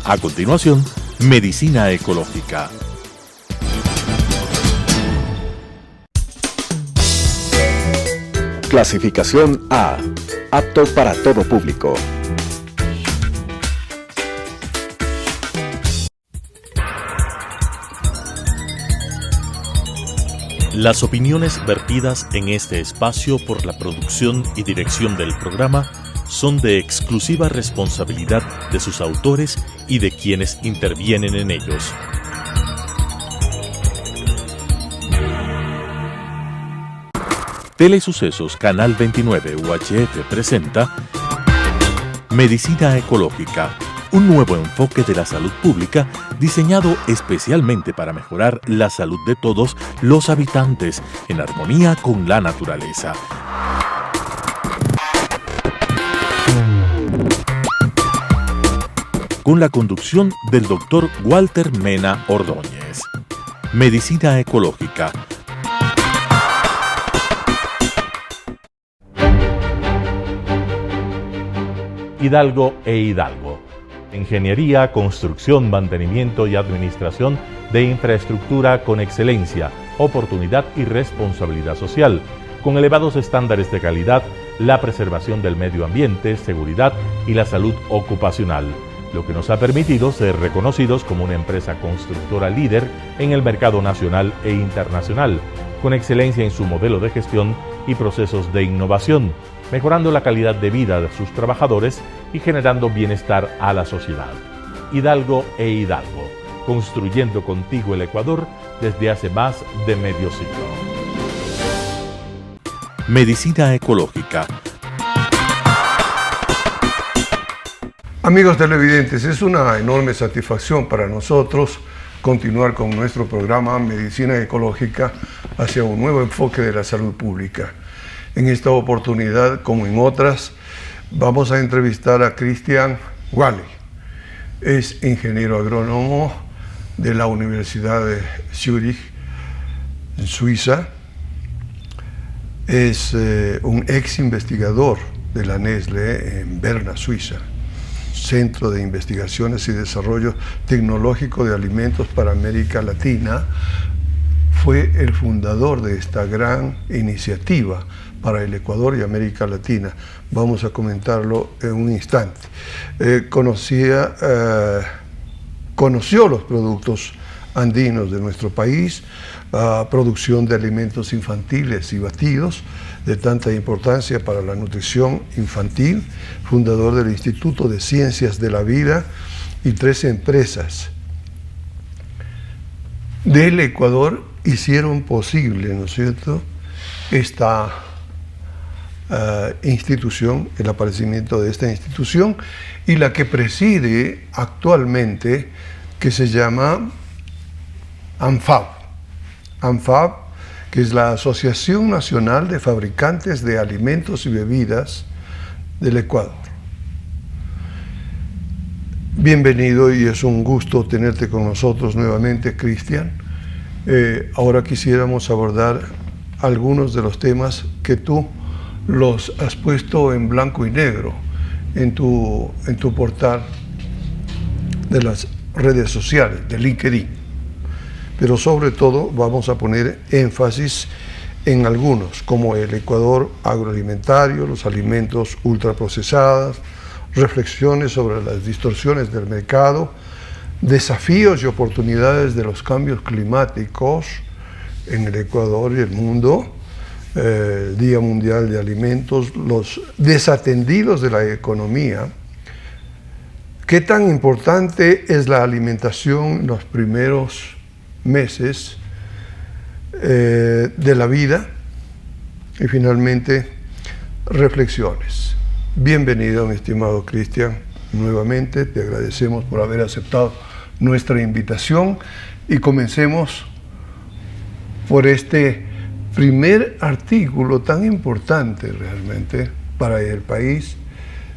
A continuación, Medicina Ecológica. Clasificación A. Apto para todo público. Las opiniones vertidas en este espacio por la producción y dirección del programa son de exclusiva responsabilidad de sus autores y de quienes intervienen en ellos. Telesucesos Canal 29 UHF presenta Medicina Ecológica, un nuevo enfoque de la salud pública diseñado especialmente para mejorar la salud de todos los habitantes en armonía con la naturaleza. Con la conducción del Dr. Walter Mena Ordóñez. Medicina Ecológica. Hidalgo e Hidalgo. Ingeniería, construcción, mantenimiento y administración de infraestructura con excelencia, oportunidad y responsabilidad social, con elevados estándares de calidad, la preservación del medio ambiente, seguridad y la salud ocupacional, lo que nos ha permitido ser reconocidos como una empresa constructora líder en el mercado nacional e internacional, con excelencia en su modelo de gestión y procesos de innovación, mejorando la calidad de vida de sus trabajadores y generando bienestar a la sociedad. Hidalgo e Hidalgo, construyendo contigo el Ecuador desde hace más de medio siglo. Medicina Ecológica. Amigos televidentes, es una enorme satisfacción para nosotros continuar con nuestro programa Medicina Ecológica hacia un nuevo enfoque de la salud pública. En esta oportunidad, como en otras, vamos a entrevistar a Christian Wally. Es ingeniero agrónomo de la Universidad de Zúrich, en Suiza. Es un ex investigador de la Nestlé en Berna, Suiza, Centro de Investigaciones y Desarrollo Tecnológico de Alimentos para América Latina. Fue el fundador de esta gran iniciativa para el Ecuador y América Latina. Vamos a comentarlo en un instante. Conoció los productos andinos de nuestro país, producción de alimentos infantiles y batidos de tanta importancia para la nutrición infantil, fundador del Instituto de Ciencias de la Vida y 3 empresas del Ecuador hicieron posible, ¿no es cierto?, esta institución, el aparecimiento de esta institución, y la que preside actualmente, que se llama ANFAB. ANFAB, que es la Asociación Nacional de Fabricantes de Alimentos y Bebidas del Ecuador. Bienvenido y es un gusto tenerte con nosotros nuevamente, Christian. Ahora quisiéramos abordar algunos de los temas que tú los has puesto en blanco y negro en tu portal de las redes sociales, de LinkedIn. Pero sobre todo vamos a poner énfasis en algunos, como el Ecuador agroalimentario, los alimentos ultraprocesados, reflexiones sobre las distorsiones del mercado, desafíos y oportunidades de los cambios climáticos en el Ecuador y el mundo, el Día Mundial de Alimentos, los desatendidos de la economía. ¿Qué tan importante es la alimentación en los primeros meses de la vida? Y finalmente, reflexiones. Bienvenido, mi estimado Christian, nuevamente. Te agradecemos por haber aceptado nuestra invitación y comencemos por este primer artículo tan importante realmente para el país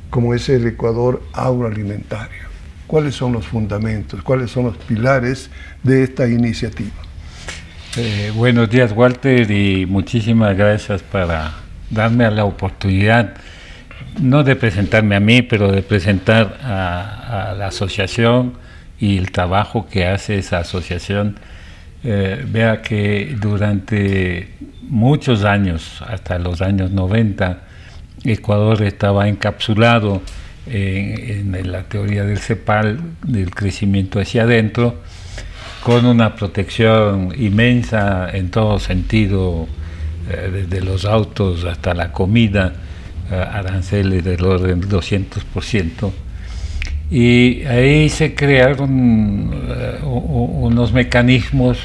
como es el Ecuador agroalimentario. ¿Cuáles son los fundamentos, cuáles son los pilares de esta iniciativa? Buenos días, Walter, y muchísimas gracias para darme la oportunidad no de presentarme a mí, pero de presentar a la asociación y el trabajo que hace esa asociación. Vea que durante muchos años, hasta los años 90, Ecuador estaba encapsulado en la teoría del CEPAL, del crecimiento hacia adentro, con una protección inmensa en todo sentido, desde los autos hasta la comida, aranceles del orden del 200%. Y ahí se crearon unos mecanismos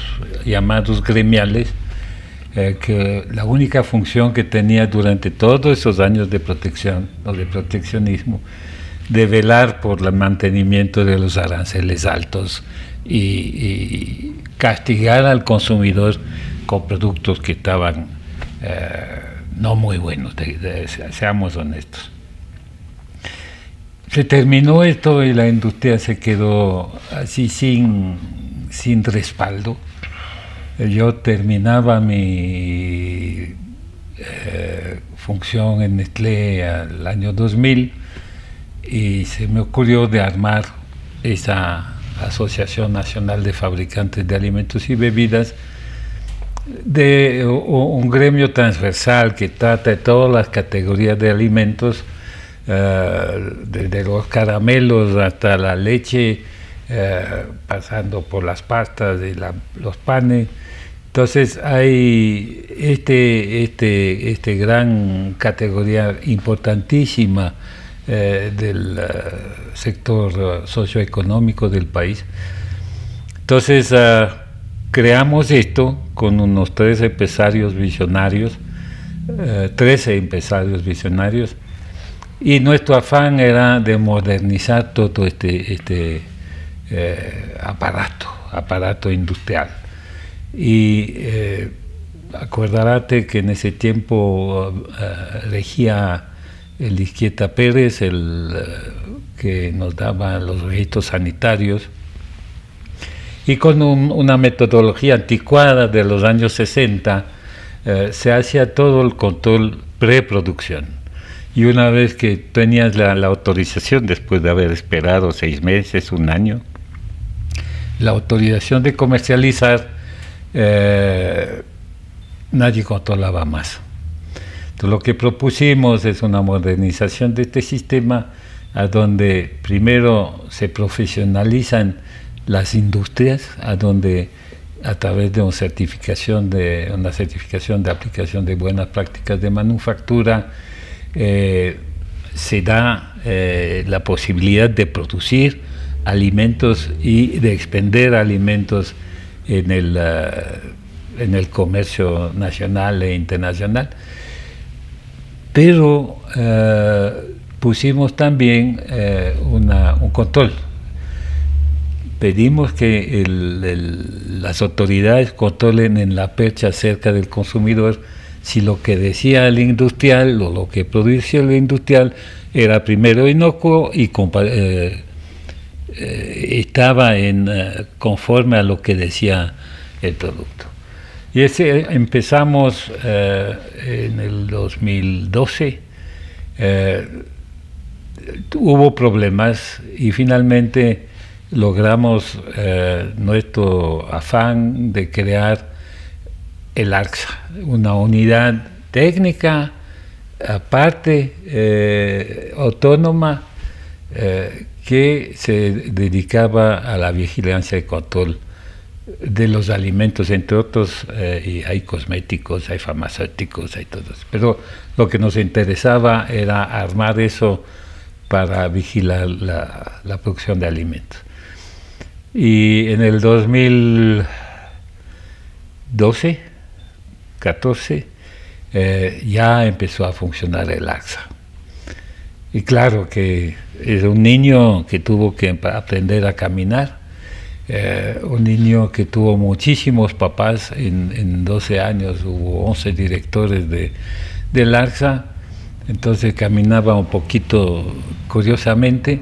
llamados gremiales, que la única función que tenía durante todos esos años de protección o de proteccionismo, de velar por el mantenimiento de los aranceles altos y castigar al consumidor con productos que estaban no muy buenos, seamos honestos. Se terminó esto y la industria se quedó así sin respaldo. Yo terminaba mi función en Nestlé al año 2000 y se me ocurrió de armar esa Asociación Nacional de Fabricantes de Alimentos y Bebidas, de un gremio transversal que trata de todas las categorías de alimentos, desde los caramelos hasta la leche, pasando por las pastas y los panes. Entonces hay este gran categoría importantísima del sector socioeconómico del país. Entonces creamos esto con unos 13 empresarios visionarios, y nuestro afán era de modernizar todo este aparato industrial. Y acordarate que en ese tiempo regía el Izquieta Pérez, que nos daba los registros sanitarios, y con una metodología anticuada de los años 60 se hacía todo el control preproducción. Y una vez que tenías la autorización, después de haber esperado 6 meses, 1 año, la autorización de comercializar, nadie controlaba más. Entonces, lo que propusimos es una modernización de este sistema, a donde primero se profesionalizan las industrias, a donde a través de una certificación de aplicación de buenas prácticas de manufactura, se da la posibilidad de producir alimentos y de expender alimentos en el comercio nacional e internacional. Pero pusimos también un control. Pedimos que las autoridades controlen en la percha cerca del consumidor si lo que decía el industrial o lo que producía el industrial era primero inocuo y estaba conforme a lo que decía el producto. Y empezamos en el 2012, hubo problemas y finalmente logramos nuestro afán de crear el ARCSA, una unidad técnica aparte, autónoma, que se dedicaba a la vigilancia y control de los alimentos, entre otros, y hay cosméticos, hay farmacéuticos, hay todo eso. Pero lo que nos interesaba era armar eso para vigilar la producción de alimentos. Y en el 2014 ya empezó a funcionar el ARCSA. Y claro que era un niño que tuvo que aprender a caminar, un niño que tuvo muchísimos papás, en 12 años hubo 11 directores del ARCSA, entonces caminaba un poquito curiosamente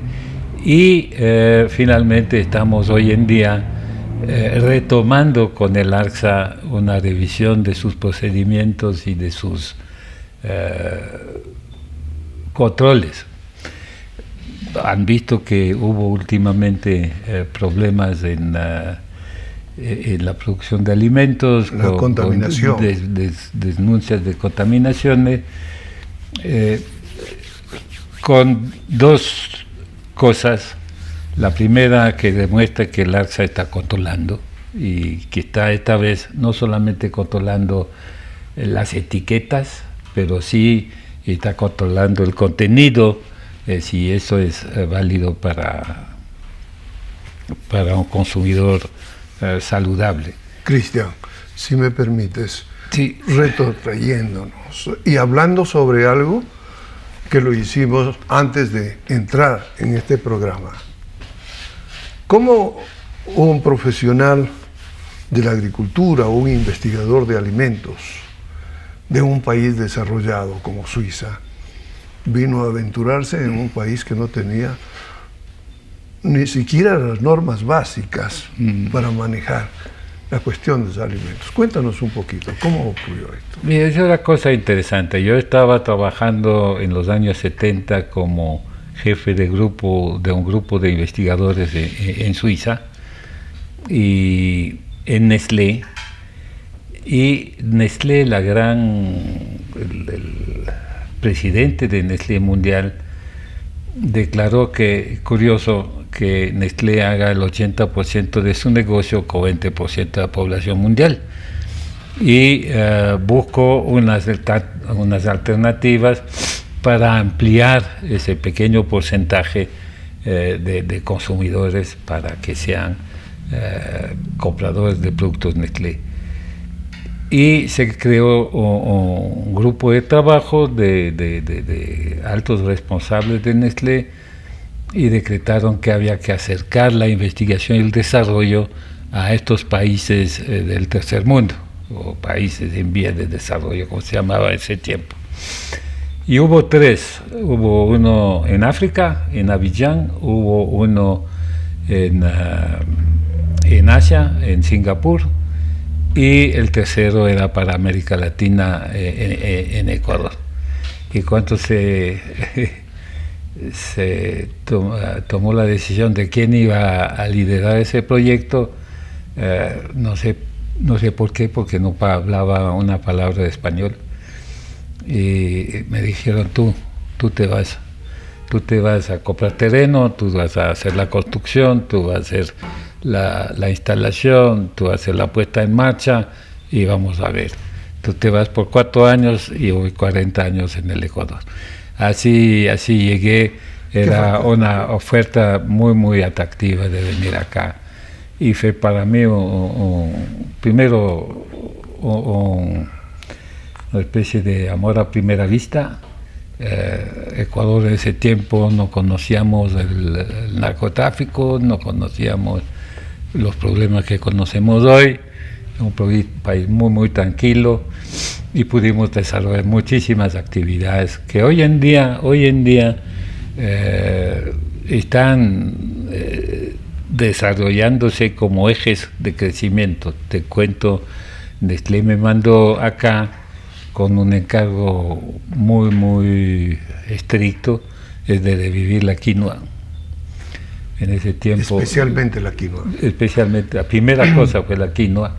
y finalmente estamos hoy en día retomando con el ARCSA una revisión de sus procedimientos y de sus controles. Han visto que hubo últimamente problemas en la producción de alimentos, la contaminación, con denuncias de contaminaciones, con dos cosas. La primera, que demuestra que el ARSA está controlando, y que está esta vez no solamente controlando las etiquetas, pero sí está controlando el contenido, si eso es válido para un consumidor saludable. Cristian, si me permites, sí, retrotrayéndonos y hablando sobre algo que lo hicimos antes de entrar en este programa. ¿Cómo un profesional de la agricultura o un investigador de alimentos de un país desarrollado como Suiza vino a aventurarse en un país que no tenía ni siquiera las normas básicas para manejar la cuestión de los alimentos? Cuéntanos un poquito, ¿cómo ocurrió esto? Mira, es una cosa interesante. Yo estaba trabajando en los años 70 como jefe de un grupo de investigadores en Suiza, y en Nestlé. Y Nestlé, el presidente de Nestlé Mundial, declaró que, curioso, que Nestlé haga el 80% de su negocio con 20% de la población mundial. Y buscó unas alternativas para ampliar ese pequeño porcentaje de consumidores para que sean compradores de productos Nestlé. Y se creó un grupo de trabajo de altos responsables de Nestlé, y decretaron que había que acercar la investigación y el desarrollo a estos países del tercer mundo, o países en vías de desarrollo, como se llamaba en ese tiempo. Y hubo tres: hubo uno en África, en Abiyán; hubo uno en Asia, en Singapur; y el tercero era para América Latina, en Ecuador. Y cuando se tomó la decisión de quién iba a liderar ese proyecto, no sé por qué, porque no hablaba una palabra de español, y me dijeron: tú te vas a comprar terreno, tú vas a hacer la construcción, tú vas a hacer la instalación, tú vas a hacer la puesta en marcha, y vamos a ver. Tú te vas por 4 años y voy 40 años en el Ecuador. Así llegué. Era una oferta muy, muy atractiva de venir acá, y fue para mí primero una especie de amor a primera vista. Ecuador en ese tiempo no conocíamos el narcotráfico, no conocíamos los problemas que conocemos hoy. Un país muy, muy tranquilo, y pudimos desarrollar muchísimas actividades que hoy en día están desarrollándose como ejes de crecimiento. Te cuento, Nestlé me mandó acá con un encargo muy, muy estricto, es de revivir la quinoa. En ese tiempo, especialmente la quinoa. Especialmente, la primera cosa fue la quinoa,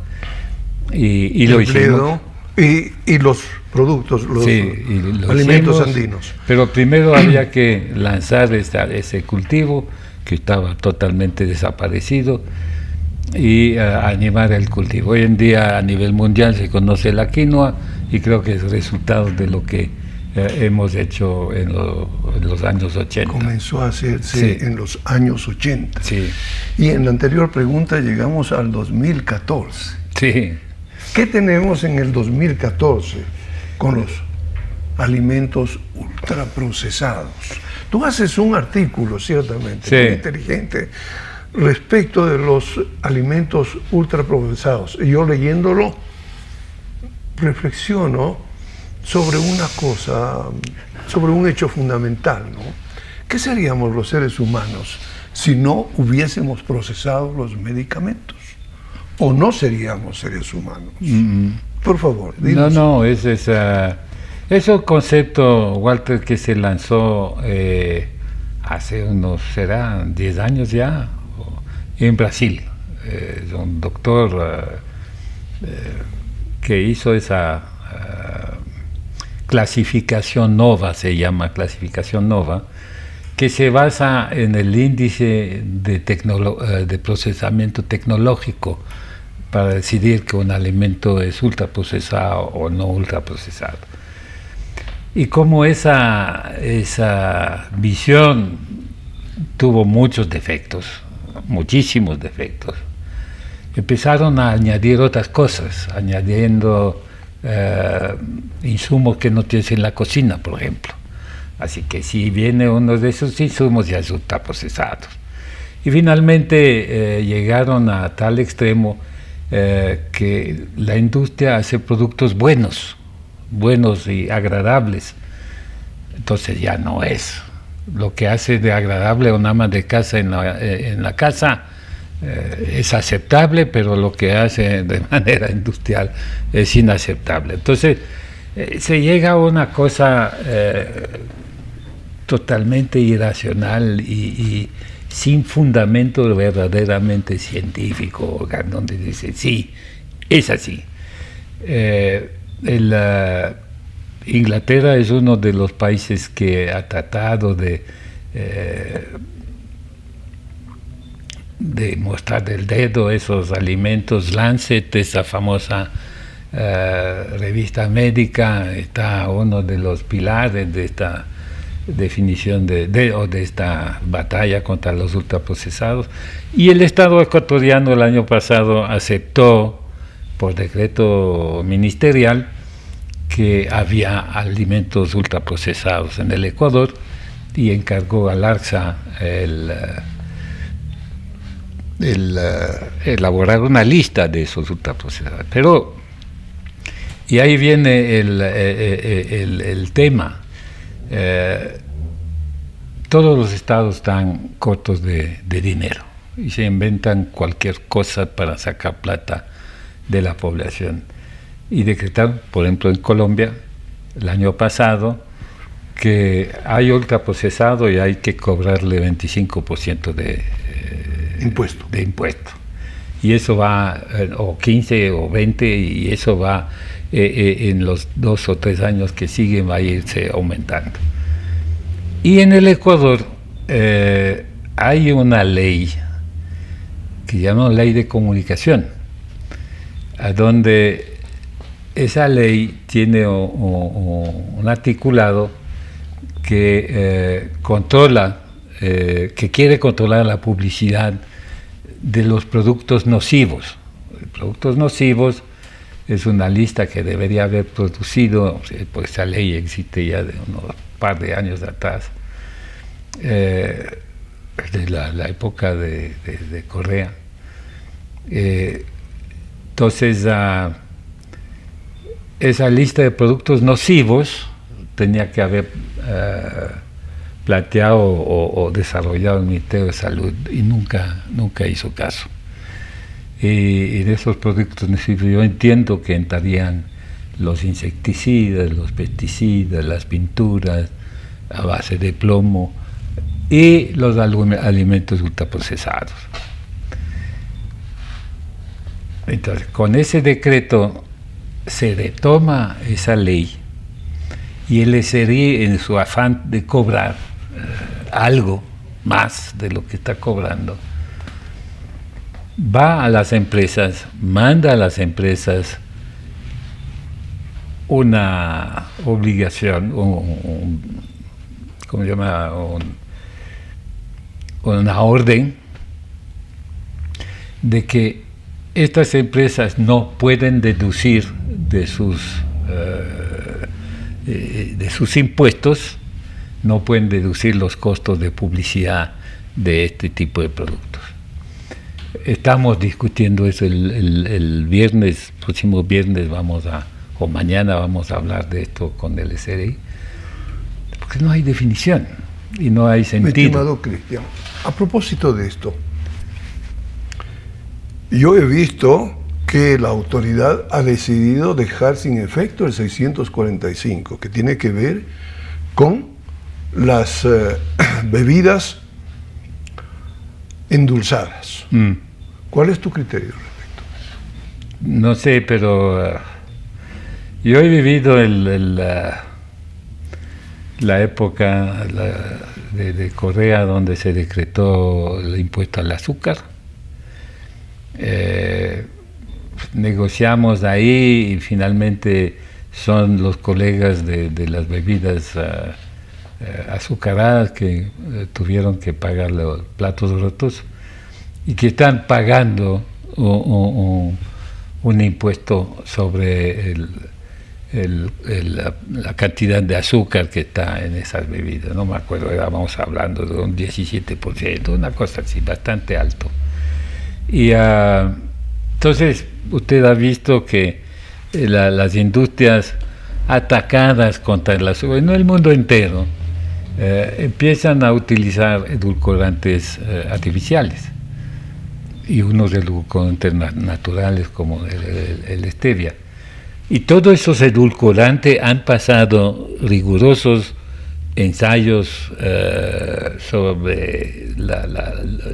y lo hicimos. Y los productos, los alimentos andinos. Pero primero había que lanzar ese cultivo que estaba totalmente desaparecido, y animar el cultivo. Hoy en día a nivel mundial se conoce la quinoa, y creo que es resultado de lo que hemos hecho en los años 80. Comenzó a hacerse en los años 80. Sí. Y en la anterior pregunta llegamos al 2014. Sí. ¿Qué tenemos en el 2014 con los alimentos ultraprocesados? Tú haces un artículo, ciertamente, muy inteligente, respecto de los alimentos ultraprocesados. Y yo leyéndolo, reflexiono sobre una cosa, sobre un hecho fundamental, ¿no? ¿Qué seríamos los seres humanos si no hubiésemos procesado los medicamentos? ¿O no seríamos seres humanos? Por favor, dinos. No, Es un concepto, Walter, que se lanzó hace unos, será 10 años ya, en Brasil. Un doctor que hizo esa clasificación NOVA, se llama clasificación NOVA, que se basa en el índice de procesamiento tecnológico para decidir que un alimento es ultraprocesado o no ultraprocesado. Y como esa visión tuvo muchos defectos, muchísimos defectos, empezaron a añadir otras cosas, añadiendo insumos que no tienes en la cocina, por ejemplo. Así que si viene uno de esos insumos ya es ultraprocesado. Y finalmente llegaron a tal extremo que la industria hace productos buenos y agradables. Entonces ya no es. Lo que hace de agradable a una ama de casa en la casa es aceptable, pero lo que hace de manera industrial es inaceptable. Entonces se llega a una cosa totalmente irracional y sin fundamento verdaderamente científico, donde dice, sí, es así. Inglaterra es uno de los países que ha tratado de mostrar del dedo esos alimentos. Lancet, esa famosa revista médica, está uno de los pilares de esta definición de esta batalla contra los ultraprocesados. Y el Estado ecuatoriano el año pasado aceptó por decreto ministerial que había alimentos ultraprocesados en el Ecuador y encargó al ARSA elaborar una lista de esos ultraprocesados. Pero, y ahí viene el tema. Todos los estados están cortos de dinero y se inventan cualquier cosa para sacar plata de la población. Y decretaron, por ejemplo, en Colombia, el año pasado, que hay ultraprocesado y hay que cobrarle 25% de impuesto. Y eso va, o 15 o 20, y eso va en los 2 o 3 años que siguen, va a irse aumentando. Y en el Ecuador hay una ley que llaman ley de comunicación, a donde esa ley tiene un articulado que controla, que quiere controlar la publicidad de los productos nocivos. Productos nocivos es una lista que debería haber producido, pues esa ley existe ya de unos par de años atrás, de la época de Correa. Entonces, esa lista de productos nocivos tenía que haber planteado o desarrollado el Ministerio de Salud y nunca hizo caso. Y de esos productos nocivos yo entiendo que entrarían los insecticidas, los pesticidas, las pinturas a base de plomo y los alimentos ultraprocesados. Entonces, con ese decreto se retoma esa ley y el SRI, en su afán de cobrar algo más de lo que está cobrando, va a las empresas, manda a las empresas una obligación, ¿cómo se llama? Una orden de que estas empresas no pueden deducir de sus impuestos, no pueden deducir los costos de publicidad de este tipo de productos. Estamos discutiendo eso el viernes, próximo viernes o mañana vamos a hablar de esto con el SRI, porque no hay definición y no hay sentido. Mi estimado Cristian, a propósito de esto, yo he visto que la autoridad ha decidido dejar sin efecto el 645, que tiene que ver con las bebidas endulzadas. ¿Cuál es tu criterio respecto a eso? No sé, pero yo he vivido la época de Corea donde se decretó el impuesto al azúcar. Negociamos ahí y finalmente son los colegas de las bebidas azucaradas que tuvieron que pagar los platos rotos y que están pagando un impuesto sobre la cantidad de azúcar que está en esas bebidas. No me acuerdo, estábamos hablando de un 17%, una cosa así, bastante alto. Y entonces usted ha visto que las industrias atacadas contra el azúcar, en el mundo entero, empiezan a utilizar edulcorantes artificiales y unos edulcorantes naturales como el stevia. Y todos esos edulcorantes han pasado rigurosos ensayos sobre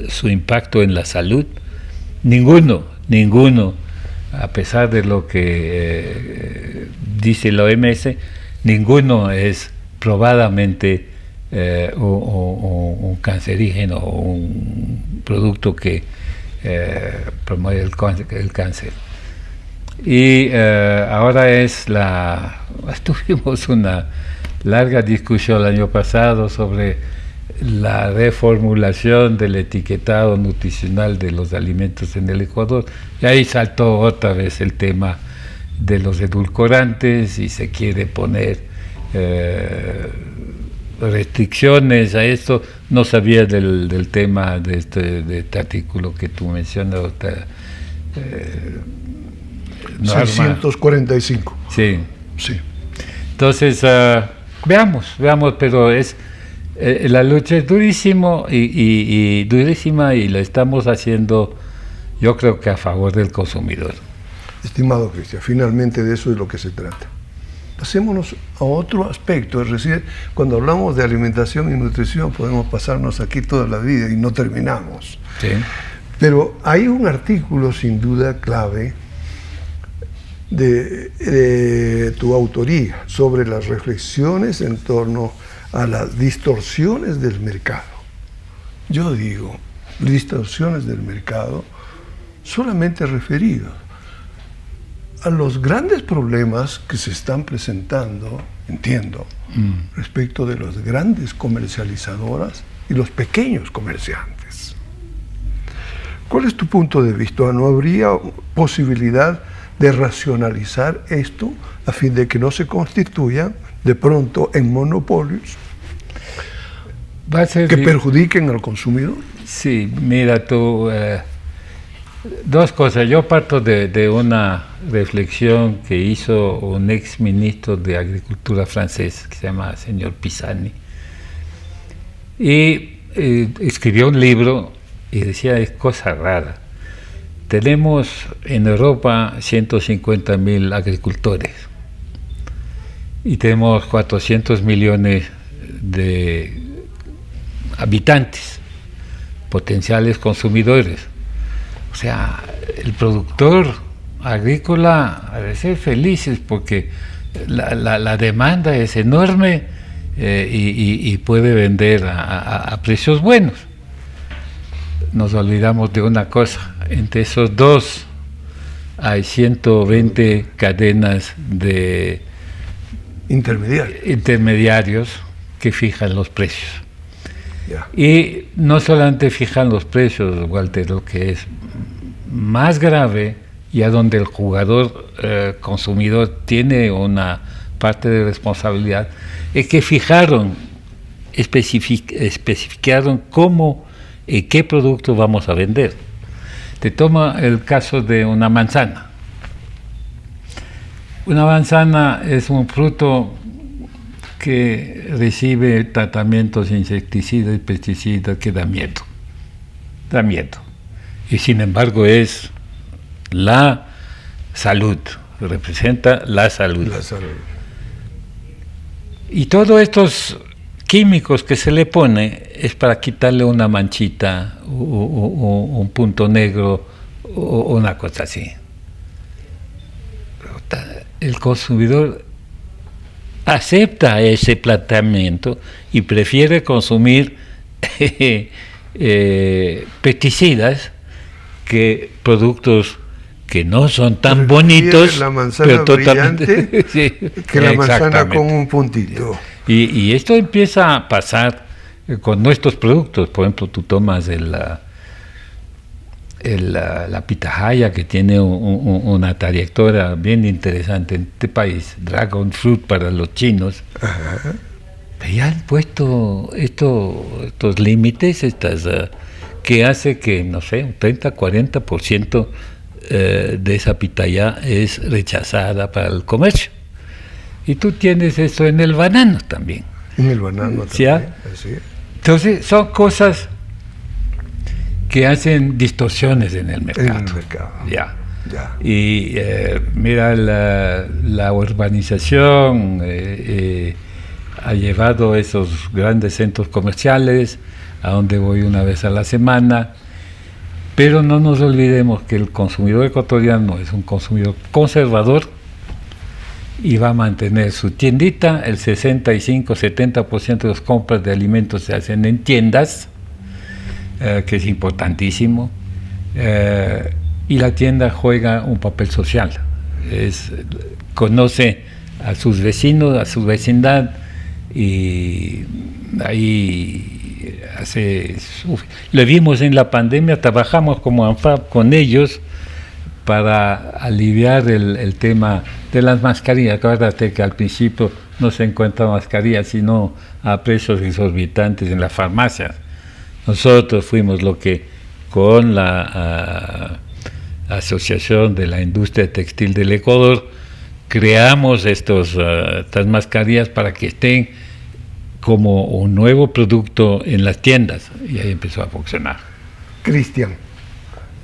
su impacto en la salud. Ninguno, a pesar de lo que dice la OMS, ninguno es probadamente un cancerígeno o un producto que promueve el cáncer. Y ahora tuvimos una larga discusión el año pasado sobre la reformulación del etiquetado nutricional de los alimentos en el Ecuador, y ahí saltó otra vez el tema de los edulcorantes y se quiere poner restricciones a esto. No sabía del tema de este artículo que tú mencionas. 645. Sí. Sí. Entonces, veamos, pero la lucha es durísima y la estamos haciendo, yo creo que a favor del consumidor. Estimado Cristian, finalmente de eso es lo que se trata. Pasémonos a otro aspecto, es decir, cuando hablamos de alimentación y nutrición podemos pasarnos aquí toda la vida y no terminamos. Sí. Pero hay un artículo sin duda clave de tu autoría sobre las reflexiones en torno a las distorsiones del mercado. Yo digo, distorsiones del mercado solamente referidos a los grandes problemas que se están presentando, entiendo, respecto de las grandes comercializadoras y los pequeños comerciantes. ¿Cuál es tu punto de vista? ¿No habría posibilidad de racionalizar esto a fin de que no se constituyan de pronto en monopolios que perjudiquen al consumidor? Sí, mira tú, dos cosas. Yo parto de una reflexión que hizo un ex ministro de Agricultura francés que se llama señor Pisani, y escribió un libro y decía, es cosa rara. Tenemos en Europa 150.000 agricultores y tenemos 400 millones de habitantes, potenciales consumidores. O sea, el productor agrícola ha de ser felices porque la demanda es enorme y puede vender a precios buenos. Nos olvidamos de una cosa. Entre esos dos hay 120 cadenas de intermediarios que fijan los precios. Yeah. Y no solamente fijan los precios, Walter, lo que es más grave, y a donde el jugador consumidor tiene una parte de responsabilidad, es que especificaron cómo y qué producto vamos a vender. Te toma el caso de una manzana. Una manzana es un fruto que recibe tratamientos insecticidas y pesticidas que da miedo. Y sin embargo es la salud, representa la salud. La salud. Y todos estos químicos que se le pone es para quitarle una manchita, un punto negro, o una cosa así. El consumidor acepta ese planteamiento y prefiere consumir pesticidas que productos que no son tan bonitos, la manzana pero totalmente brillante sí, que la manzana exactamente. con un puntito. Y esto empieza a pasar con nuestros productos. Por ejemplo, tú tomas la pitahaya, que tiene una trayectoria bien interesante en este país, Dragon Fruit para los chinos. Ajá. Pero ya han puesto estos límites, que hace que, no sé, un 30-40% de esa pitaya es rechazada para el comercio. Y tú tienes eso en el banano también. En el banano ¿Sí? también. Así. Entonces, son cosas que hacen distorsiones en el mercado. En el mercado. Ya. Ya. Y mira, la urbanización ha llevado esos grandes centros comerciales, a donde voy una vez a la semana, pero no nos olvidemos que el consumidor ecuatoriano es un consumidor conservador y va a mantener su tiendita. El 65-70% de las compras de alimentos se hacen en tiendas, que es importantísimo, y la tienda juega un papel social. Conoce a sus vecinos, a su vecindad, y ahí lo vimos en la pandemia. Trabajamos como ANFAP con ellos para aliviar el tema de las mascarillas. Acuérdate que al principio no se encuentran mascarillas sino a precios exorbitantes en las farmacias. Nosotros fuimos lo que con la Asociación de la Industria Textil del Ecuador creamos estas mascarillas para que estén como un nuevo producto en las tiendas, y ahí empezó a funcionar. Cristian,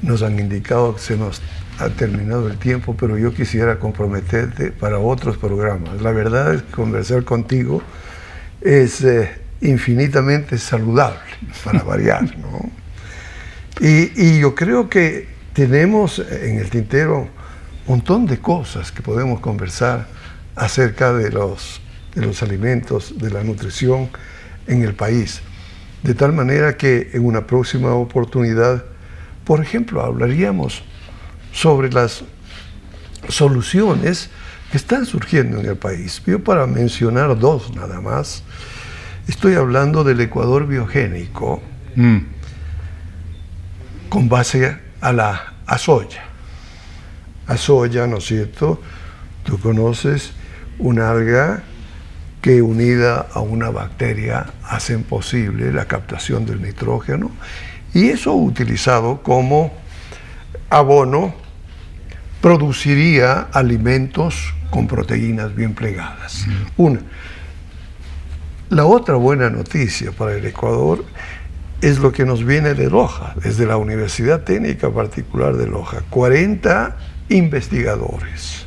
nos han indicado que se nos ha terminado el tiempo, pero yo quisiera comprometerte para otros programas. La verdad es que conversar contigo es infinitamente saludable, para variar, ¿no? Y yo creo que tenemos en el tintero un montón de cosas que podemos conversar acerca de los alimentos, de la nutrición en el país. De tal manera que en una próxima oportunidad, por ejemplo, hablaríamos sobre las soluciones que están surgiendo en el país. Yo, para mencionar dos nada más, estoy hablando del Ecuador biogénico, con base a soya. A soya, ¿no es cierto? Tú conoces una alga que, unida a una bacteria, hacen posible la captación del nitrógeno, y eso utilizado como abono produciría alimentos con proteínas bien plegadas. La otra buena noticia para el Ecuador es lo que nos viene de Loja, desde la Universidad Técnica Particular de Loja. 40 investigadores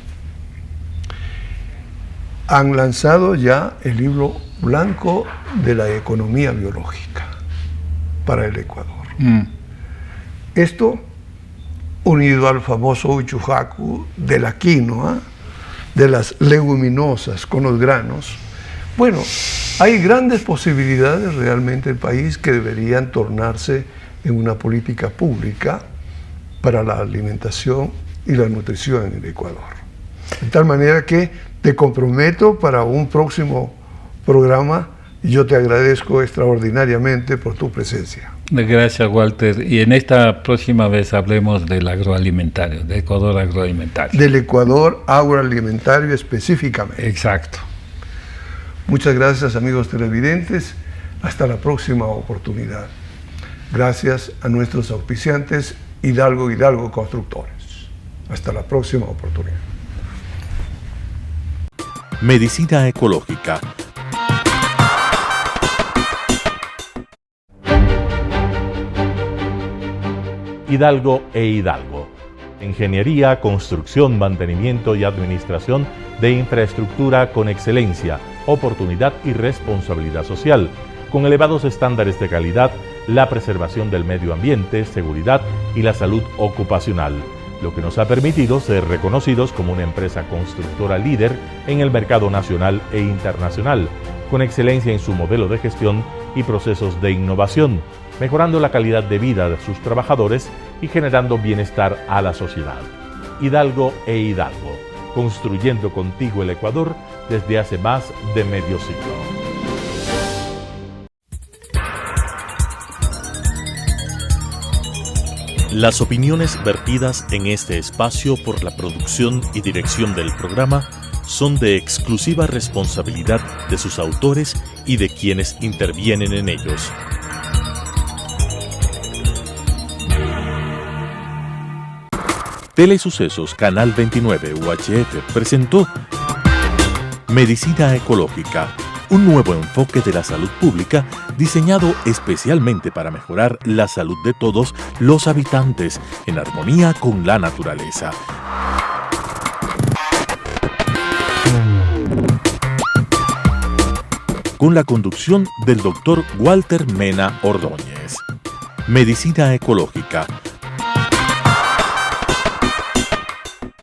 han lanzado ya el libro blanco de la economía biológica para el Ecuador. Esto, unido al famoso uchujacu de la quinoa, de las leguminosas con los granos, bueno, hay grandes posibilidades realmente en el país que deberían tornarse en una política pública para la alimentación y la nutrición en el Ecuador. De tal manera que te comprometo para un próximo programa, y yo te agradezco extraordinariamente por tu presencia. Gracias, Walter. Y en esta próxima vez hablemos del agroalimentario, del Ecuador agroalimentario. Del Ecuador agroalimentario específicamente. Exacto. Muchas gracias, amigos televidentes. Hasta la próxima oportunidad. Gracias a nuestros auspiciantes Hidalgo Constructores. Hasta la próxima oportunidad. Medicina ecológica. Hidalgo e Hidalgo. Ingeniería, construcción, mantenimiento y administración de infraestructura con excelencia, oportunidad y responsabilidad social, con elevados estándares de calidad, la preservación del medio ambiente, seguridad y la salud ocupacional, lo que nos ha permitido ser reconocidos como una empresa constructora líder en el mercado nacional e internacional, con excelencia en su modelo de gestión y procesos de innovación, mejorando la calidad de vida de sus trabajadores y generando bienestar a la sociedad. Hidalgo e Hidalgo, construyendo contigo el Ecuador desde hace más de medio siglo. Las opiniones vertidas en este espacio por la producción y dirección del programa son de exclusiva responsabilidad de sus autores y de quienes intervienen en ellos. Telesucesos Canal 29 UHF presentó Medicina Ecológica, un nuevo enfoque de la salud pública diseñado especialmente para mejorar la salud de todos los habitantes en armonía con la naturaleza. Con la conducción del Dr. Walter Mena Ordóñez. Medicina Ecológica,